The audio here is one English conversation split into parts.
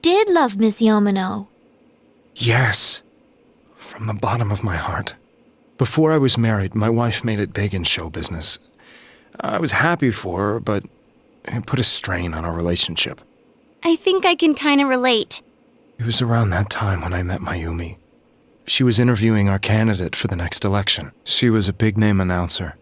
did love Miss Yamano. Yes, from the bottom of my heart. Before I was married, my wife made it big in show business. I was happy for her, but it put a strain on our relationship. I think I can kind of relate. It was around that time when I met Mayumi. She was interviewing our candidate for the next election. She was a big-name announcer,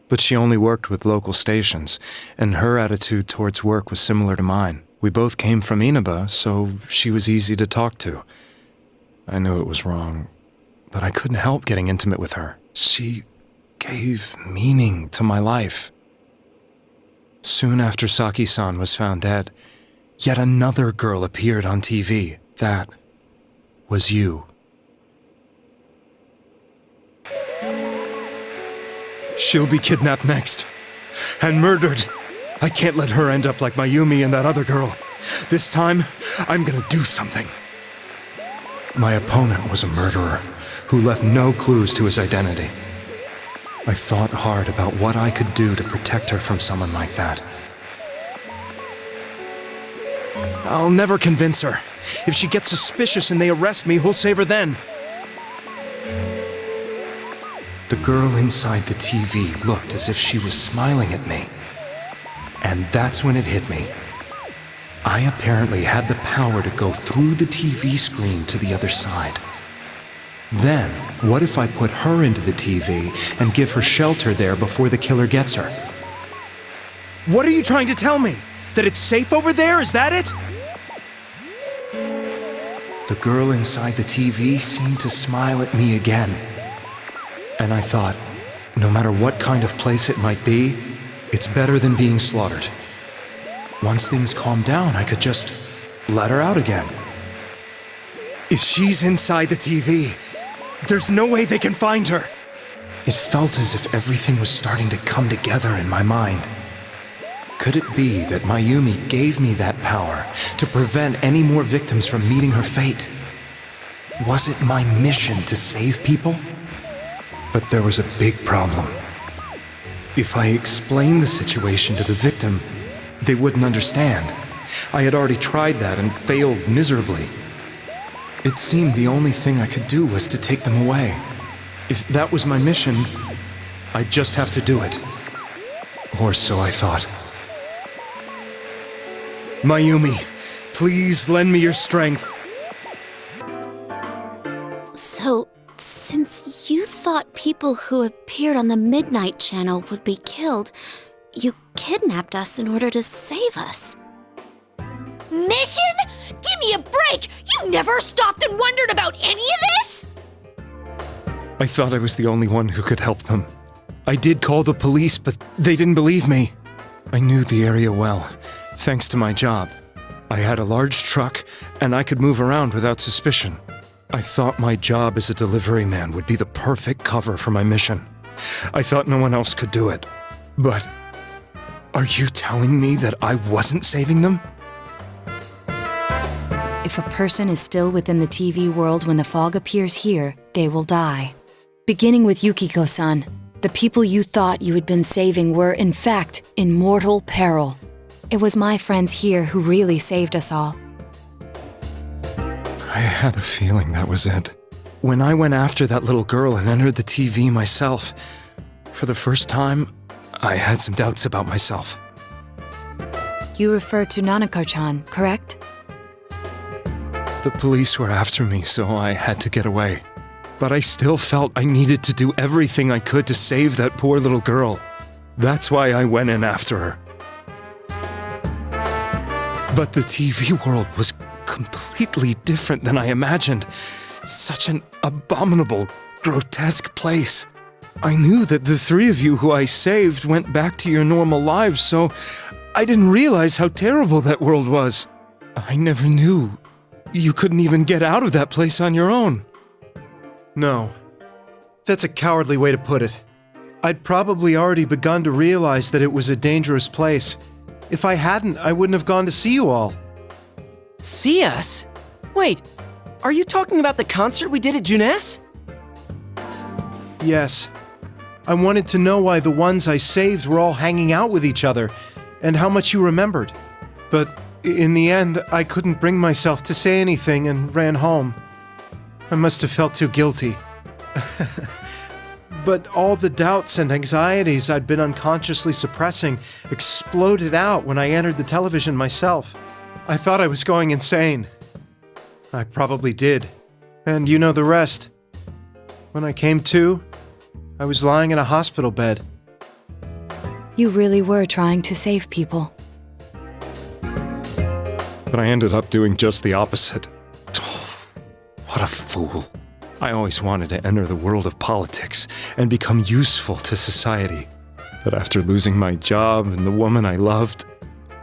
but she only worked with local stations, and her attitude towards work was similar to mine. We both came from Inaba, so she was easy to talk to. I knew it was wrong, but I couldn't help getting intimate with her. She gave meaning to my life. Soon after Saki-san was found dead, yet another girl appeared on TV. That was you. She'll be kidnapped next, and murdered. I can't let her end up like Mayumi and that other girl. This time, I'm gonna do something. My opponent was a murderer who left no clues to his identity. I thought hard about what I could do to protect her from someone like that. I'll never convince her. If she gets suspicious and they arrest me, who'll save her then? The girl inside the TV looked as if she was smiling at me. And that's when it hit me. I apparently had the power to go through the TV screen to the other side. Then, what if I put her into the TV and give her shelter there before the killer gets her? What are you trying to tell me? That it's safe over there? Is that it? The girl inside the TV seemed to smile at me again. And I thought, no matter what kind of place it might be, it's better than being slaughtered. Once things calmed down, I could just let her out again. If she's inside the TV, there's no way they can find her. It felt as if everything was starting to come together in my mind. Could it be that Mayumi gave me that power to prevent any more victims from meeting her fate? Was it my mission to save people? But there was a big problem. If I explained the situation to the victim, they wouldn't understand. I had already tried that and failed miserably. It seemed the only thing I could do was to take them away. If that was my mission, I'd just have to do it. Or so I thought. Mayumi, please lend me your strength. So, since you thought people who appeared on the Midnight Channel would be killed, you kidnapped us in order to save us. Mission? Give me a break! You never stopped and wondered about any of this? I thought I was the only one who could help them. I did call the police, but they didn't believe me. I knew the area well, thanks to my job. I had a large truck, and I could move around without suspicion. I thought my job as a delivery man would be the perfect cover for my mission. I thought no one else could do it. But are you telling me that I wasn't saving them? If a person is still within the TV world when the fog appears here, they will die. Beginning with Yukiko-san, the people you thought you had been saving were, in fact, in mortal peril. It was my friends here who really saved us all. I had a feeling that was it. When I went after that little girl and entered the TV myself, for the first time, I had some doubts about myself. You refer to Nanako-chan, correct? The police were after me, so I had to get away. But I still felt I needed to do everything I could to save that poor little girl. That's why I went in after her. But the TV world was completely different than I imagined. Such an abominable, grotesque place. I knew that the three of you who I saved went back to your normal lives, so I didn't realize how terrible that world was. I never knew you couldn't even get out of that place on your own. No. That's a cowardly way to put it. I'd probably already begun to realize that it was a dangerous place. If I hadn't, I wouldn't have gone to see you all. See us? Wait, are you talking about the concert we did at Junes? Yes. I wanted to know why the ones I saved were all hanging out with each other, and how much you remembered. But In the end, I couldn't bring myself to say anything and ran home. I must have felt too guilty. But all the doubts and anxieties I'd been unconsciously suppressing exploded out when I entered the television myself. I thought I was going insane. I probably did. And you know the rest. When I came to, I was lying in a hospital bed. You really were trying to save people. But I ended up doing just the opposite. What a fool. I always wanted to enter the world of politics and become useful to society. But after losing my job and the woman I loved,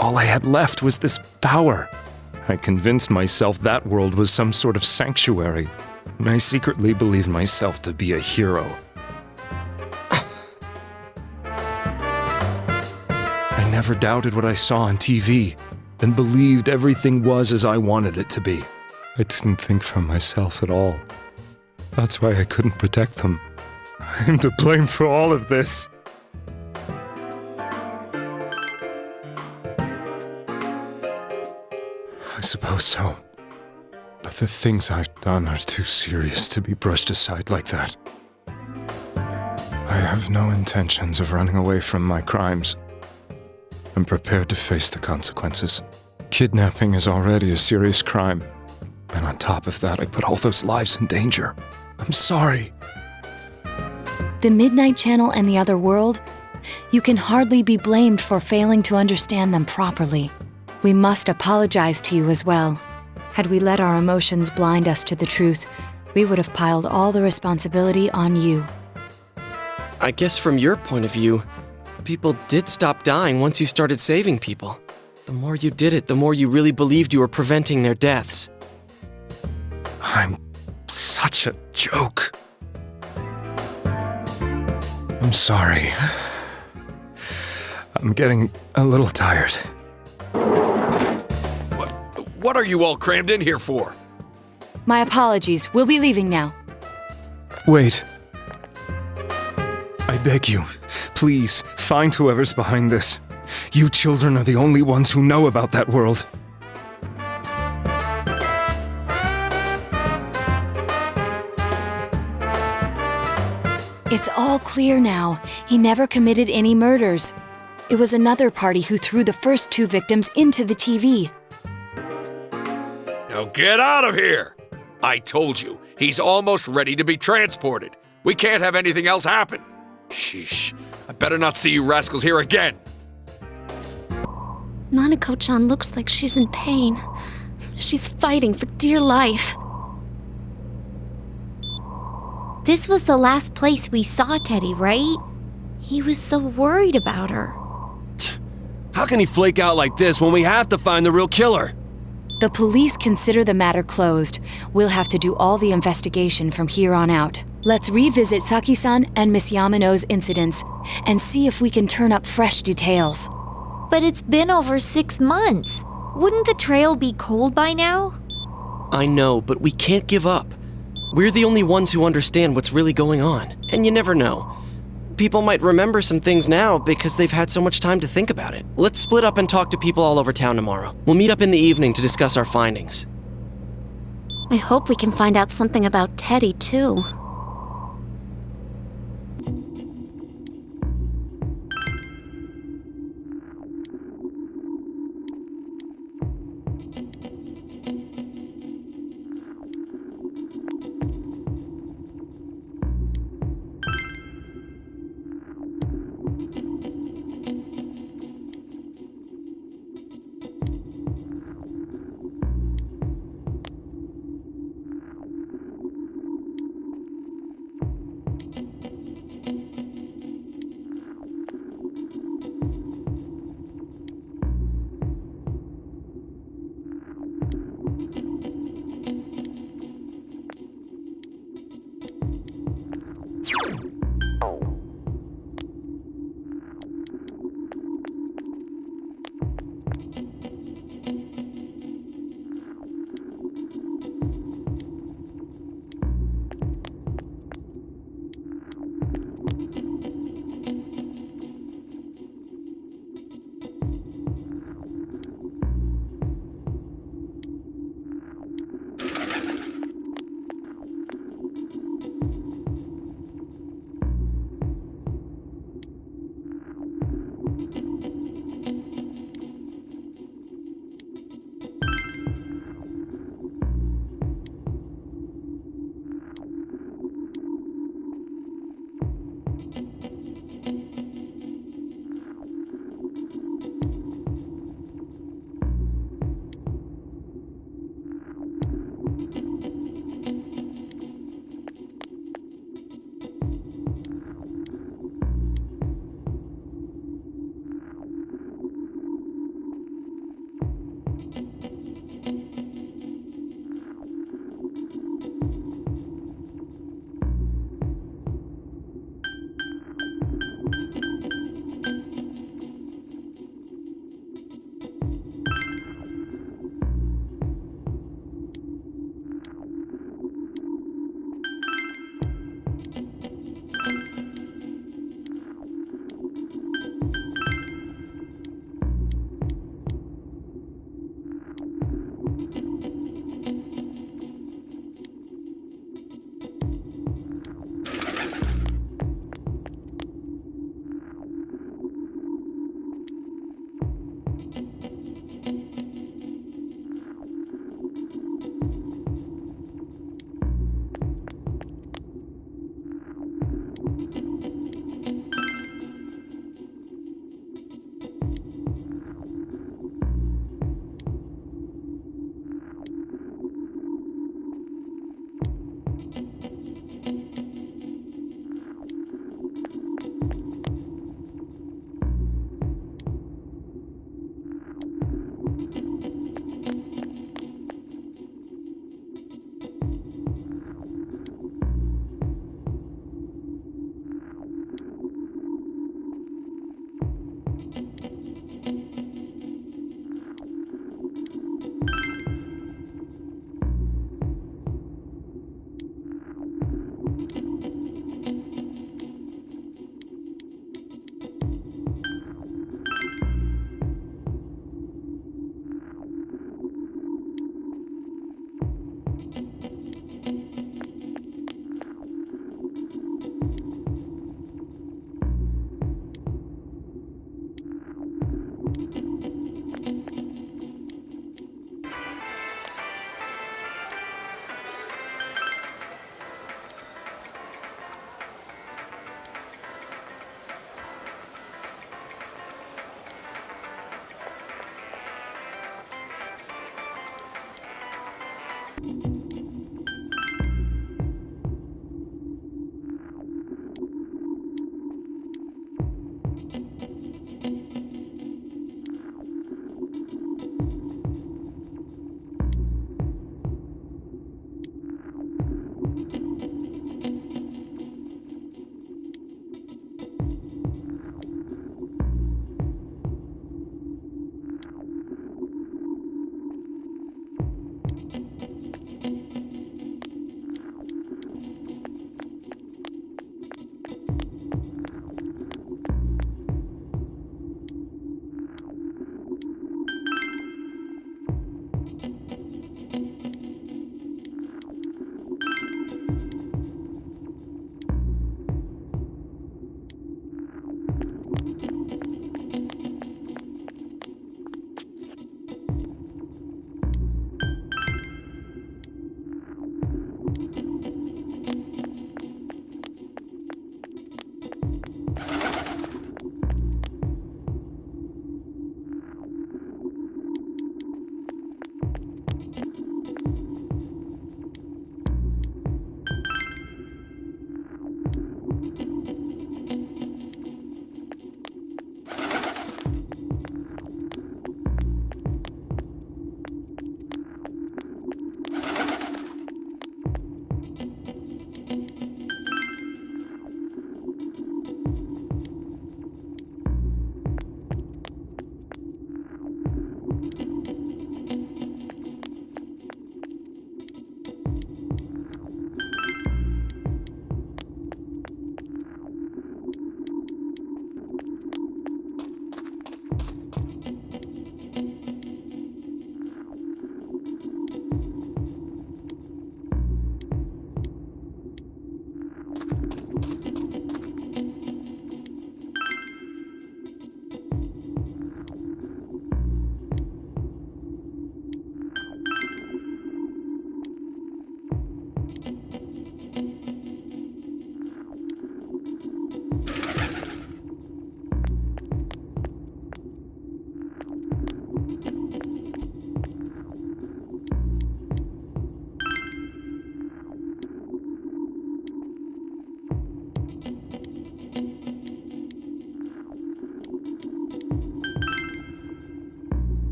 all I had left was this power. I convinced myself that world was some sort of sanctuary, and I secretly believed myself to be a hero. I never doubted what I saw on TV, and believed everything was as I wanted it to be. I didn't think for myself at all. That's why I couldn't protect them. I'm to blame for all of this. I suppose so. But the things I've done are too serious to be brushed aside like that. I have no intentions of running away from my crimes. I'm prepared to face the consequences. Kidnapping is already a serious crime. And on top of that, I put all those lives in danger. I'm sorry. The Midnight Channel and the other world? You can hardly be blamed for failing to understand them properly. We must apologize to you as well. Had we let our emotions blind us to the truth, we would have piled all the responsibility on you. I guess from your point of view, people did stop dying once you started saving people. The more you did it, the more you really believed you were preventing their deaths. I'm such a joke. I'm sorry. I'm getting a little tired. What are you all crammed in here for? My apologies. We'll be leaving now. Wait. I beg you, please, find whoever's behind this. You children are the only ones who know about that world. It's all clear now. He never committed any murders. It was another party who threw the first 2 victims into the TV. Now get out of here! I told you, he's almost ready to be transported. We can't have anything else happen. Sheesh, I better not see you rascals here again. Nanako-chan looks like she's in pain. She's fighting for dear life. This was the last place we saw Teddy, right? He was so worried about her. How can he flake out like this when we have to find the real killer? The police consider the matter closed. We'll have to do all the investigation from here on out. Let's revisit Saki-san and Miss Yamano's incidents and see if we can turn up fresh details. But it's been over 6 months. Wouldn't the trail be cold by now? I know, but we can't give up. We're the only ones who understand what's really going on, and you never know. People might remember some things now because they've had so much time to think about it. Let's split up and talk to people all over town tomorrow. We'll meet up in the evening to discuss our findings. I hope we can find out something about Teddy, too.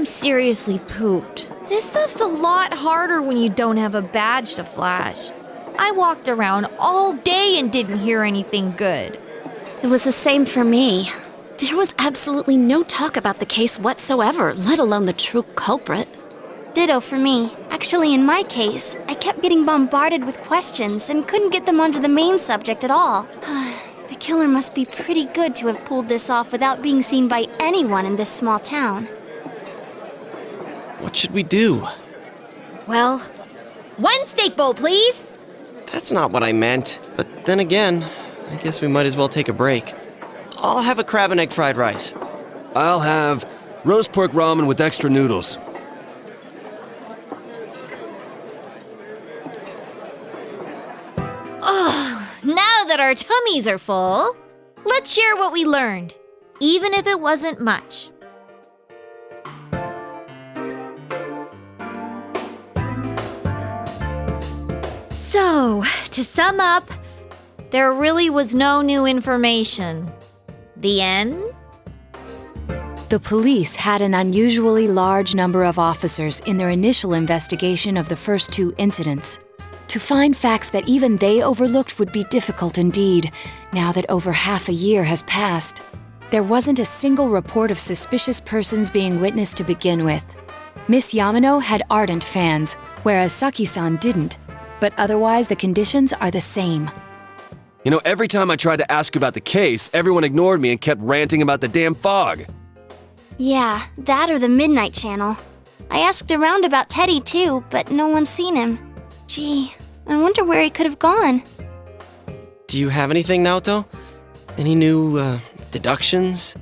I'm seriously pooped. This stuff's a lot harder when you don't have a badge to flash. I walked around all day and didn't hear anything good. It was the same for me. There was absolutely no talk about the case whatsoever, let alone the true culprit. Ditto for me. Actually, in my case, I kept getting bombarded with questions and couldn't get them onto the main subject at all. The killer must be pretty good to have pulled this off without being seen by anyone in this small town. What should we do? Well, 1 steak bowl, please. That's not what I meant. But then again, I guess we might as well take a break. I'll have a crab and egg fried rice. I'll have roast pork ramen with extra noodles. Now that our tummies are full, let's share what we learned, even if it wasn't much. So, to sum up, there really was no new information. The end? The police had an unusually large number of officers in their initial investigation of the first 2 incidents. To find facts that even they overlooked would be difficult indeed, now that over half a year has passed. There wasn't a single report of suspicious persons being witnessed to begin with. Miss Yamano had ardent fans, whereas Saki-san didn't. But otherwise, the conditions are the same. You know, every time I tried to ask about the case, everyone ignored me and kept ranting about the damn fog. Yeah, that or the Midnight Channel. I asked around about Teddy too, but no one's seen him. Gee, I wonder where he could have gone. Do you have anything, Naoto? Any new, deductions?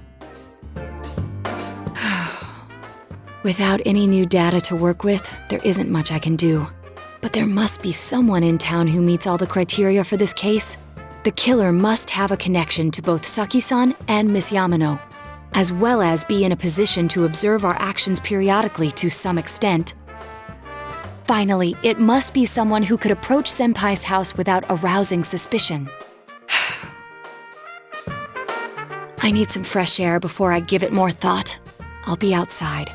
Without any new data to work with, there isn't much I can do. But there must be someone in town who meets all the criteria for this case. The killer must have a connection to both Saki-san and Miss Yamano, as well as be in a position to observe our actions periodically to some extent. Finally, it must be someone who could approach Senpai's house without arousing suspicion. I need some fresh air before I give it more thought. I'll be outside.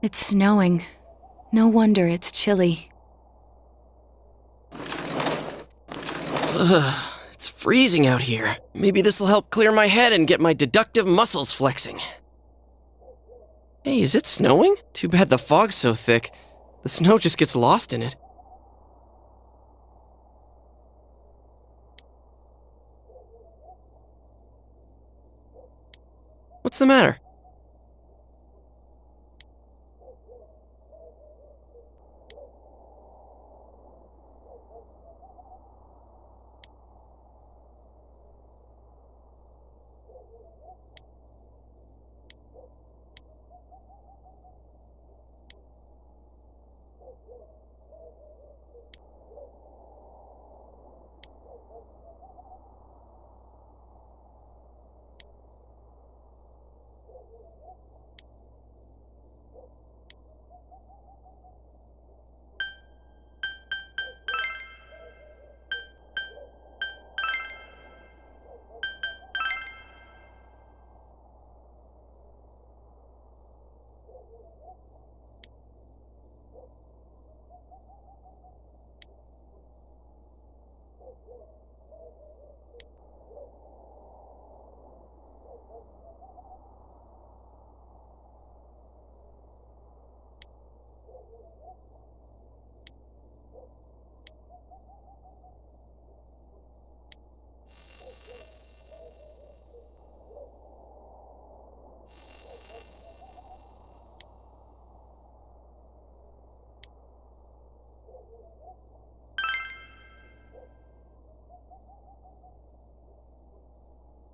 It's snowing. No wonder it's chilly. Ugh, it's freezing out here. Maybe this'll help clear my head and get my deductive muscles flexing. Hey, is it snowing? Too bad the fog's so thick. The snow just gets lost in it. What's the matter?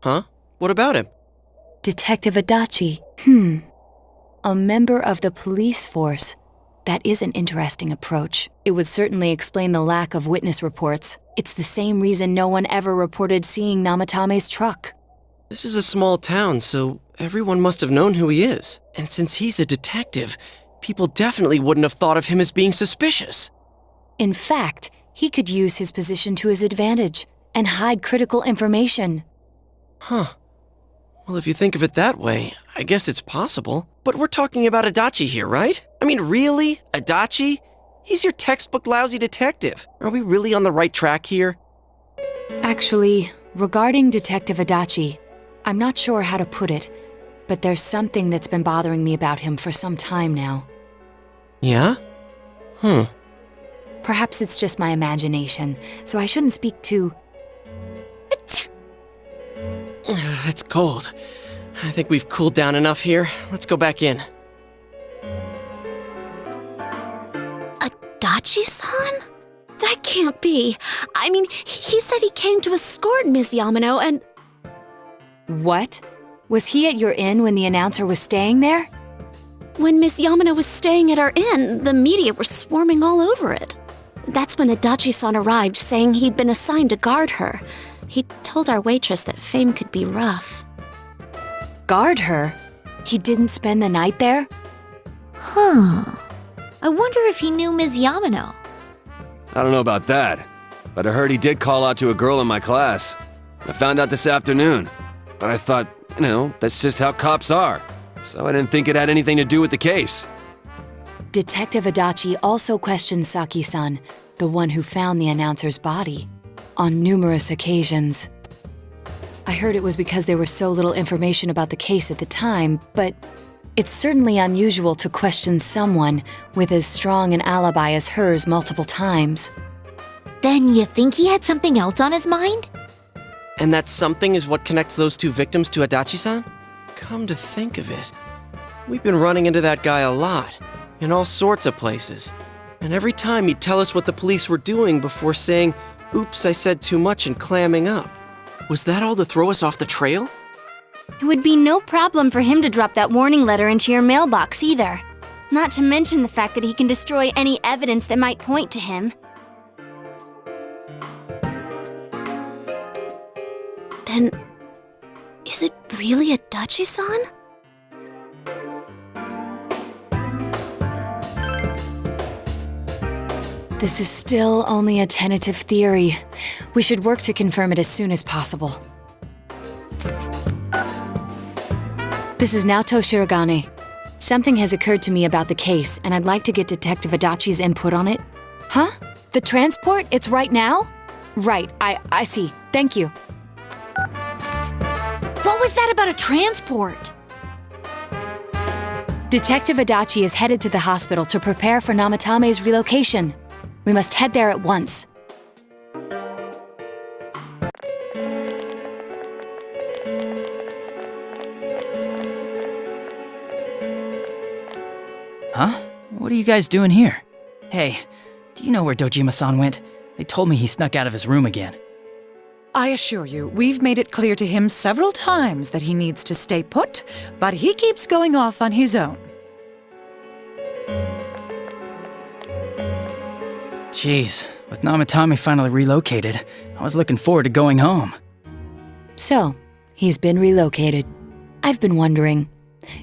Huh? What about him? Detective Adachi. A member of the police force. That is an interesting approach. It would certainly explain the lack of witness reports. It's the same reason no one ever reported seeing Namatame's truck. This is a small town, so Everyone must have known who he is. And since he's a detective, people definitely wouldn't have thought of him as being suspicious. In fact, he could use his position to his advantage and hide critical information. Huh. Well, if you think of it that way, I guess it's possible. But we're talking about Adachi here, right? I mean, really? Adachi? He's your textbook lousy detective. Are we really on the right track here? Actually, regarding Detective Adachi, I'm not sure how to put it, but there's something that's been bothering me about him for some time now. Yeah? Perhaps it's just my imagination, so I shouldn't speak too... It's cold. I think we've cooled down enough here. Let's go back in. Adachi-san? That can't be. I mean, he said he came to escort Ms. Yamano and... What? Was he at your inn when the announcer was staying there? When Ms. Yamano was staying at our inn, the media were swarming all over it. That's when Adachi-san arrived, saying he'd been assigned to guard her. He told our waitress that fame could be rough. Guard her? He didn't spend the night there? I wonder if he knew Ms. Yamano. I don't know about that, but I heard he did call out to a girl in my class. I found out this afternoon, but I thought, that's just how cops are. So I didn't think it had anything to do with the case. Detective Adachi also questioned Saki-san, the one who found the announcer's body, on numerous occasions. I heard it was because there was so little information about the case at the time, but it's certainly unusual to question someone with as strong an alibi as hers multiple times. Then you think he had something else on his mind? And that something is what connects those two victims to Adachi-san? Come to think of it, we've been running into that guy a lot, in all sorts of places. And every time he'd tell us what the police were doing before saying, "Oops, I said too much," and clamming up. Was that all to throw us off the trail? It would be no problem for him to drop that warning letter into your mailbox either. Not to mention the fact that he can destroy any evidence that might point to him. Then, is it really Adachi-san? This is still only a tentative theory. We should work to confirm it as soon as possible. This is Naoto Shirogane. Something has occurred to me about the case, and I'd like to get Detective Adachi's input on it. Huh? The transport? It's right now? Right, I see. Thank you. What was that about a transport? Detective Adachi is headed to the hospital to prepare for Namatame's relocation. We must head there at once. Huh? What are you guys doing here? Hey, do you know where Dojima-san went? They told me he snuck out of his room again. I assure you, we've made it clear to him several times that he needs to stay put, but he keeps going off on his own. Jeez, with Namatame finally relocated, I was looking forward to going home. So, he's been relocated. I've been wondering,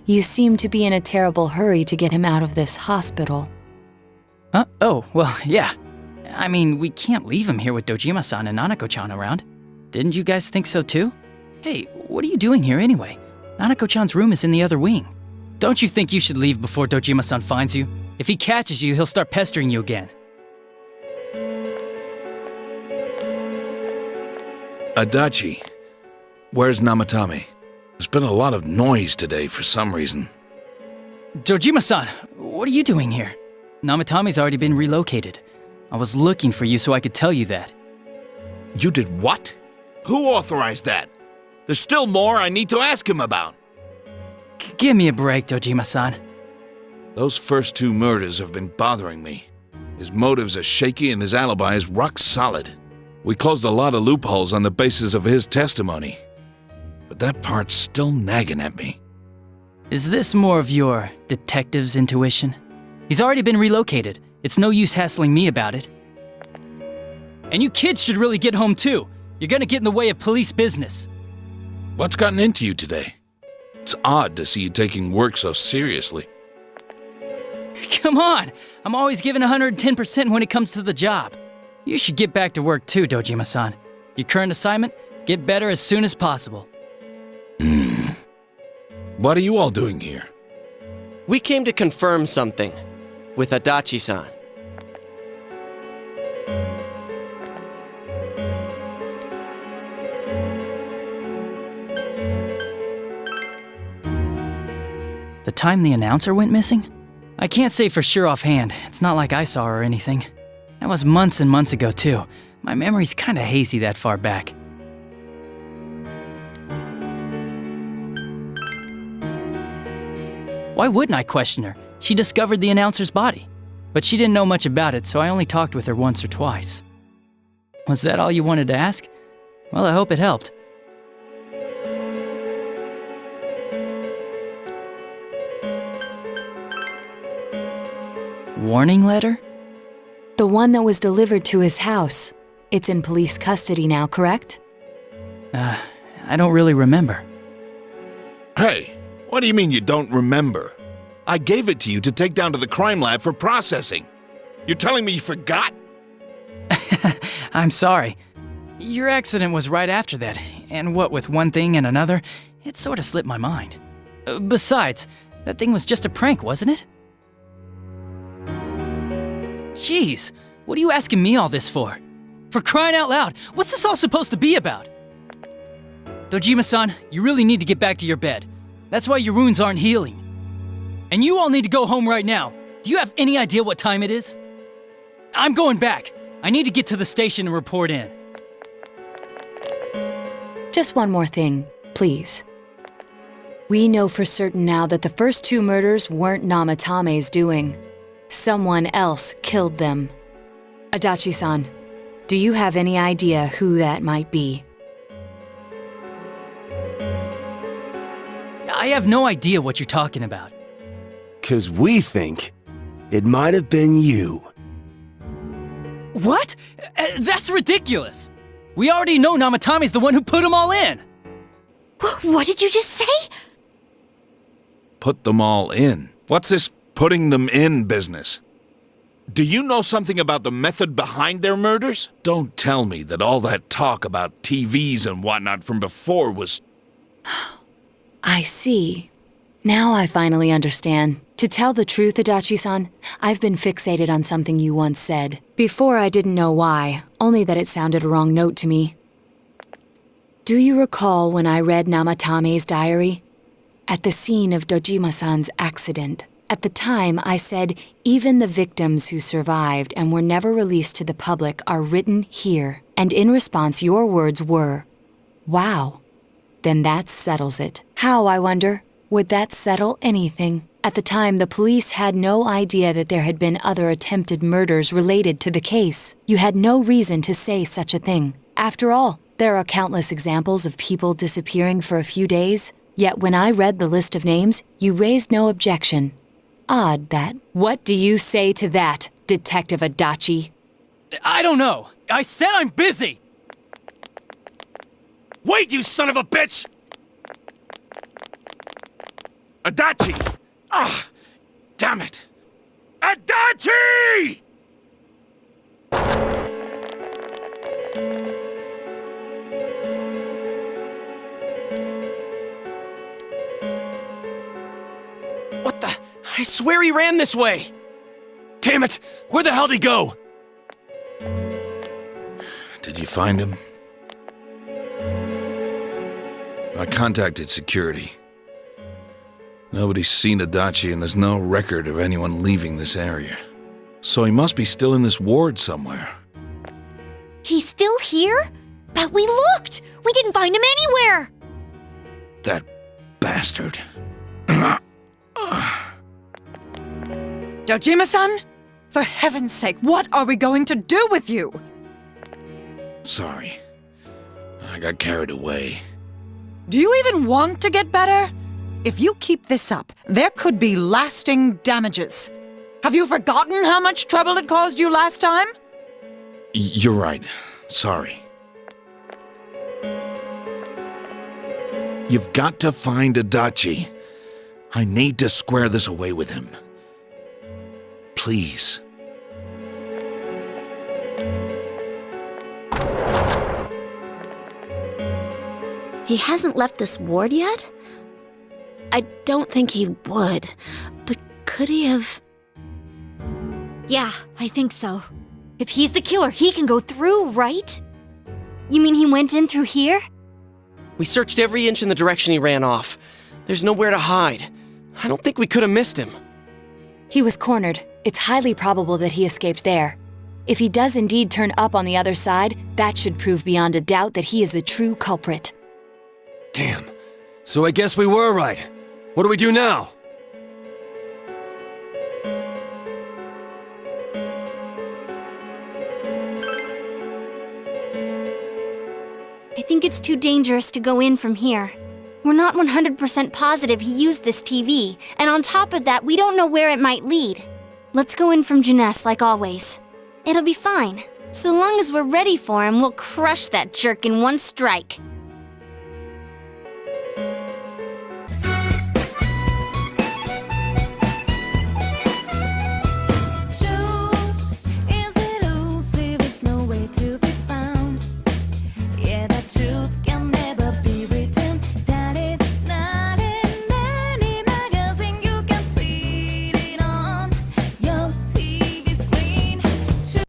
you seem to be in a terrible hurry to get him out of this hospital. Huh? Oh, well, yeah. I mean, we can't leave him here with Dojima-san and Nanako-chan around. Didn't you guys think so too? Hey, what are you doing here anyway? Nanako-chan's room is in the other wing. Don't you think you should leave before Dojima-san finds you? If he catches you, he'll start pestering you again. Adachi, where's Namatame? There's been a lot of noise today for some reason. Dojima-san, what are you doing here? Namatame's already been relocated. I was looking for you so I could tell you that. You did what? Who authorized that? There's still more I need to ask him about. Give me a break, Dojima-san. Those first two murders have been bothering me. His motives are shaky and his alibi is rock solid. We closed a lot of loopholes on the basis of his testimony. But that part's still nagging at me. Is this more of your detective's intuition? He's already been relocated. It's no use hassling me about it. And you kids should really get home too. You're gonna get in the way of police business. What's gotten into you today? It's odd to see you taking work so seriously. Come on! I'm always giving 110% when it comes to the job. You should get back to work too, Dojima-san. Your current assignment, get better as soon as possible. What are you all doing here? We came to confirm something with Adachi-san. The time the announcer went missing? I can't say for sure offhand. It's not like I saw her or anything. That was months and months ago too. My memory's kinda hazy that far back. Why wouldn't I question her? She discovered the announcer's body. But she didn't know much about it, so I only talked with her once or twice. Was that all you wanted to ask? Well, I hope it helped. Warning letter? The one that was delivered to his house. It's in police custody now, correct? I don't really remember. Hey, what do you mean you don't remember? I gave it to you to take down to the crime lab for processing. You're telling me you forgot? I'm sorry. Your accident was right after that, and what with one thing and another, it sort of slipped my mind. Besides, that thing was just a prank, wasn't it? Jeez, what are you asking me all this for? For crying out loud, what's this all supposed to be about? Dojima-san, you really need to get back to your bed. That's why your wounds aren't healing. And you all need to go home right now. Do you have any idea what time it is? I'm going back. I need to get to the station and report in. Just one more thing, please. We know for certain now that the first 2 murders weren't Namatame's doing. Someone else killed them. Adachi-san, do you have any idea who that might be? I have no idea what you're talking about. 'Cause we think it might have been you. What? That's ridiculous! We already know Namatame's the one who put them all in! What did you just say? Put them all in. What's this putting them in business? Do you know something about the method behind their murders? Don't tell me that all that talk about TVs and whatnot from before was... I see. Now I finally understand. To tell the truth, Adachi-san, I've been fixated on something you once said. Before I didn't know why, only that it sounded a wrong note to me. Do you recall when I read Namatame's diary? At the scene of Dojima-san's accident. At the time, I said, even the victims who survived and were never released to the public are written here. And in response, your words were, wow. Then that settles it. How, I wonder? Would that settle anything? At the time, the police had no idea that there had been other attempted murders related to the case. You had no reason to say such a thing. After all, there are countless examples of people disappearing for a few days. Yet when I read the list of names, you raised no objection. Odd that. What do you say to that, Detective Adachi? I don't know. I said I'm busy! Wait, you son of a bitch! Adachi! Ah, damn it! Adachi! What the? I swear he ran this way! Damn it! Where the hell did he go? Did you find him? I contacted security. Nobody's seen Adachi and there's no record of anyone leaving this area. So he must be still in this ward somewhere. He's still here? But we looked! We didn't find him anywhere! That bastard. Dojima-san? For heaven's sake, what are we going to do with you? Sorry. I got carried away. Do you even want to get better? If you keep this up, there could be lasting damages. Have you forgotten how much trouble it caused you last time? You're right. Sorry. You've got to find Adachi. I need to square this away with him. Please. He hasn't left this ward yet? I don't think he would, but could he have... Yeah, I think so. If he's the killer, he can go through, right? You mean he went in through here? We searched every inch in the direction he ran off. There's nowhere to hide. I don't think we could have missed him. He was cornered. It's highly probable that he escaped there. If he does indeed turn up on the other side, that should prove beyond a doubt that he is the true culprit. Damn. So I guess we were right. What do we do now? I think it's too dangerous to go in from here. We're not 100% positive he used this TV, and on top of that, we don't know where it might lead. Let's go in from Jeunesse like always. It'll be fine. So long as we're ready for him, we'll crush that jerk in one strike.